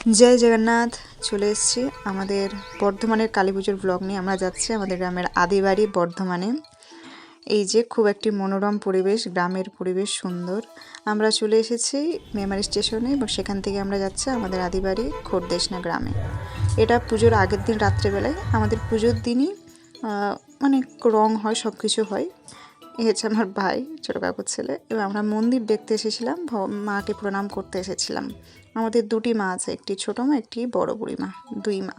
জয় জগন্নাথ। চলে এসেছি আমাদের বর্ধমানের কালী পুজোর ব্লগ নিয়ে। আমরা যাচ্ছি আমাদের গ্রামের আদিবাড়ি বর্ধমানে। এই যে খুব একটি মনোরম পরিবেশ, গ্রামের পরিবেশ সুন্দর। আমরা চলে এসেছি মেমারি স্টেশনে এবং সেখান থেকে আমরা যাচ্ছি আমাদের আদিবাড়ি খোরদেশনা গ্রামে। এটা পুজোর আগের দিন রাত্রেবেলায়, আমাদের পুজোর দিনই মানে রং হয়, সব কিছু হয়। এ হচ্ছে আমার ভাই, ছোটো কাকুর ছেলে। এবং আমরা মন্দির দেখতে এসেছিলাম, মাকে প্রণাম করতে এসেছিলাম। আমাদের দুটি মা আছে, একটি ছোটো মা, একটি বড় বুড়ি মা, দুই মা,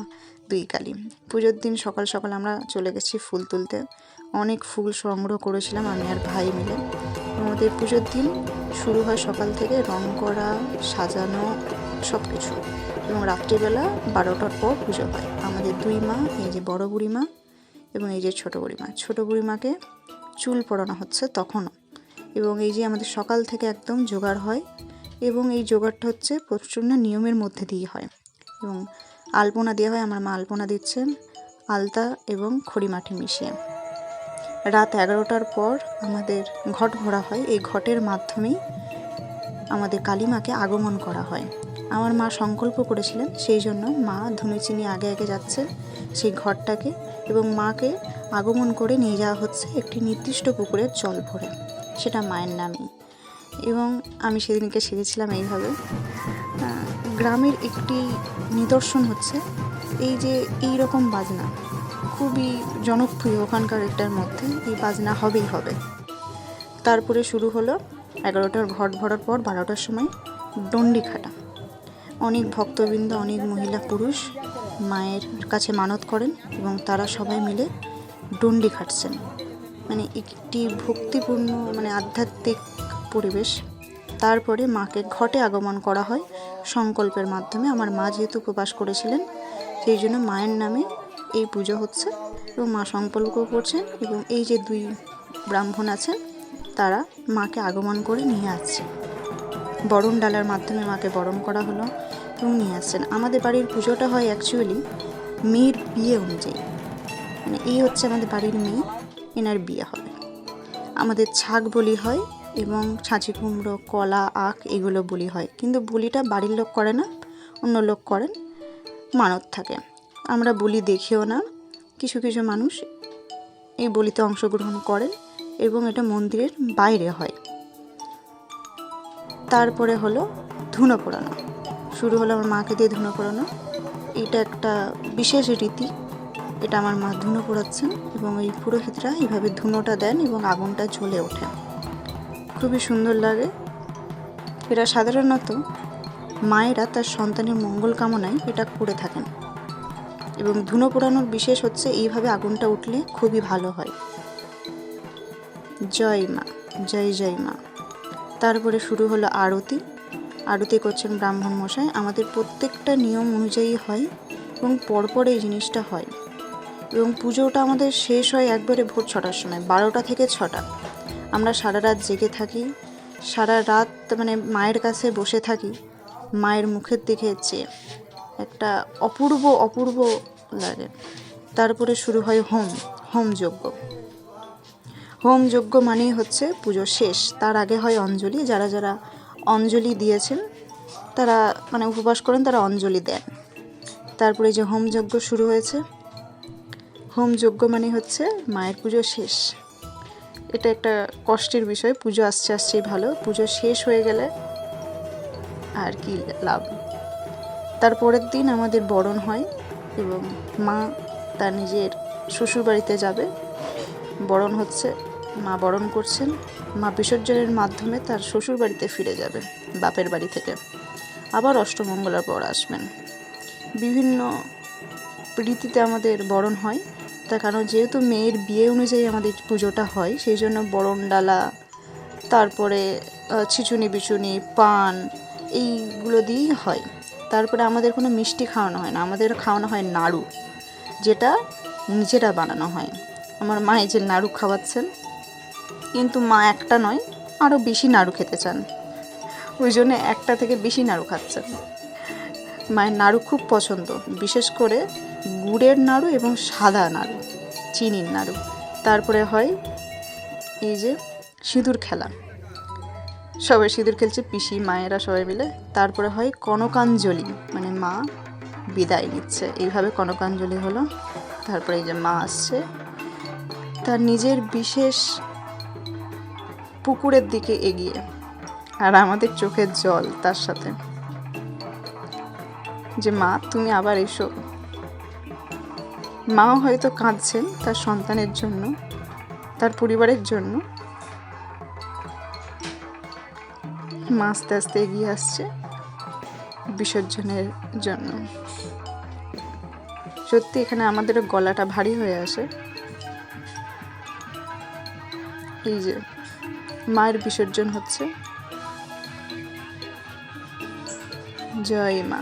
দুই কালী। পুজোর দিন সকাল সকাল আমরা চলে গেছি ফুল তুলতে। অনেক ফুল সংগ্রহ করেছিলাম আমি আর ভাই মিলে। আমাদের পুজোর দিন শুরু হয় সকাল থেকে, রং করা, সাজানো, সব কিছু। এবং রাত্রিবেলা 12টার পর পুজো হয়। আমাদের দুই মা, এই যে বড় বুড়ি মা এবং এই যে ছোটো বুড়ি মা। ছোটো বুড়ি মাকে চুল পরানো হচ্ছে তখনও। এবং এই যে আমাদের সকাল থেকে একদম জোগাড় হয়, এবং এই জোগাড়টা হচ্ছে প্রচণ্ড নিয়মের মধ্যে দিয়ে হয়। এবং আলপনা দেওয়া হয়, আমার মা আলপনা দিচ্ছেন আলতা এবং খড়িমাটি মিশিয়ে। রাত 11টার পর আমাদের ঘট ভরা হয়। এই ঘটের মাধ্যমেই আমাদের কালী মাকে আগমন করা হয়। আমার মা সংকল্প করেছিলেন, সেই জন্য মা ধুনুচি চিনি আগে আগে যাচ্ছেন সেই ঘরটাকে, এবং মাকে আগমন করে নিয়ে যাওয়া হচ্ছে একটি নির্দিষ্ট পুকুরের জল ভরে, সেটা মায়ের নামেই। এবং আমি সেদিনকে সেজেছিলাম এইভাবে। গ্রামের একটি নিদর্শন হচ্ছে এই যে এই রকম বাজনা খুবই জনপ্রিয় ওখানকার একটার মধ্যে। এই বাজনা হবেই হবে। তারপরে শুরু হলো 11টার ঘট ভরার পর 12টার সময় ডন্ডি খাটা। অনেক ভক্তবৃন্দ, অনেক মহিলা পুরুষ মায়ের কাছে মানত করেন এবং তারা সবাই মিলে ডন্ডি খাটছেন। মানে একটি ভক্তিপূর্ণ, মানে আধ্যাত্মিক পরিবেশ। তারপরে মাকে ঘটে আগমন করা হয় সংকল্পের মাধ্যমে। আমার মা যেহেতু উপবাস করেছিলেন, সেই জন্য মায়ের নামে এই পুজো হচ্ছে এবং মা সংকল্প করছেন। এবং এই যে দুই ব্রাহ্মণ আছেন, তারা মাকে আগমন করে নিয়ে আসছে। বরণ ডালার মাধ্যমে মাকে বরণ করা হলো এবং নিয়ে আসছেন। আমাদের বাড়ির পুজোটা হয় অ্যাকচুয়ালি মেয়ের বিয়ে অনুযায়ী। মানে এই হচ্ছে আমাদের বাড়ির মেয়ে, এনার বিয়ে হবে। আমাদের ছাগ বলি হয় এবং ছাঁচি কুমড়ো, কলা, আখ এগুলো বলি হয়। কিন্তু বলিটা বাড়ির লোক করে না, অন্য লোক করেন, মানত থাকে। আমরা বলি দেখিও না। কিছু কিছু মানুষ এই বলিতে অংশগ্রহণ করেন এবং এটা মন্দিরের বাইরে হয়। তারপরে হলো ধুনো পোড়ানো শুরু হলো। আমার মাকে দিয়ে ধুনো পোড়ানো, এটা একটা বিশেষ রীতি। এটা আমার মা ধুনো পোড়াচ্ছেন এবং এই পুরোহিতরা এইভাবে ধুনোটা দেন এবং আগুনটা জ্বলে ওঠে, খুবই সুন্দর লাগে। এরা সাধারণত মায়েরা তার সন্তানের মঙ্গল কামনায় এটা করে থাকেন। এবং ধুনো পোড়ানোর বিশেষ হচ্ছে এইভাবে আগুনটা উঠলে খুবই ভালো হয়। জয় মা, জয় জয় মা। তারপরে শুরু হলো আরতি। আরতি করছেন ব্রাহ্মণ মশাই। আমাদের প্রত্যেকটা নিয়ম অনুযায়ী হয় এবং পরপর এই জিনিসটা হয়। এবং পুজোটা আমাদের শেষ হয় একবারে ভোর 6টার সময়, 12টা থেকে 6টা। আমরা সারা রাত জেগে থাকি, সারা রাত মানে মায়ের কাছে বসে থাকি, মায়ের মুখের দিকে চেয়ে। একটা অপূর্ব অপূর্ব লাগে। তারপরে শুরু হয় হোম যজ্ঞ। হোম যজ্ঞ মানেই হচ্ছে পুজো শেষ। তার আগে হয় অঞ্জলি। যারা যারা অঞ্জলি দিয়েছেন, তারা মানে উপবাস করেন, তারা অঞ্জলি দেন। তারপরে যে হোম যজ্ঞ শুরু হয়েছে, হোম যজ্ঞ মানে হচ্ছে মায়ের পুজো শেষ। এটা একটা কষ্টের বিষয়, পুজো আসছেই ভালো, পুজো শেষ হয়ে গেলে আর কি লাভ। তারপরের দিন আমাদের বরণ হয় এবং মা তার নিজের শ্বশুরবাড়িতে যাবে। বরণ হচ্ছে, মা বরণ করছেন। মা বিসর্জনের মাধ্যমে তার শ্বশুরবাড়িতে ফিরে যাবে বাপের বাড়ি থেকে, আবার অষ্টমঙ্গলার পর আসবেন। বিভিন্ন রীতিতে আমাদের বরণ হয়। তার কারণ যেহেতু মেয়ের বিয়ে অনুযায়ী আমাদের পুজোটা হয়, সেই জন্য বরণ ডালা, তারপরে ছিচুনি বিচুনি, পান, এইগুলো দিয়েই হয়। তারপরে আমাদের কোনো মিষ্টি খাওয়ানো হয় না, আমাদের খাওয়ানো হয় নাড়ু, যেটা নিজেরা বানানো হয়। আমার মা এই যে নাড়ু খাওয়াচ্ছেন, কিন্তু মা একটা নয়, আরও বেশি নাড়ু খেতে চান, ওই জন্য একটা থেকে বেশি নাড়ু খাচ্ছেন। মায়ের নাড়ু খুব পছন্দ, বিশেষ করে গুড়ের নাড়ু এবং সাদা নাড়ু, চিনির নাড়ু। তারপরে হয় এই যে সিঁদুর খেলা, সবাই সিঁদুর খেলছে, পিসি মায়েরা সবাই মিলে। তারপরে হয় কনকাঞ্জলি, মানে মা বিদায় নিচ্ছে। এইভাবে কনকাঞ্জলি হলো। তারপরে এই যে মা আসছে তার নিজের বিশেষ পুকুরের দিকে এগিয়ে, আর আমাদের চোখের জল তার সাথে, যে মা তুমি আবার এসো। মাও হয়তো কাঁদছেন তার সন্তানের জন্য, তার পরিবারের জন্য। মা আস্তে আস্তে এগিয়ে আসছে বিসর্জনের জন্য। সত্যি এখানে আমাদেরও গলাটা ভারী হয়ে আসে। এই যে মায়ের বিসর্জন হচ্ছে। জয় মা।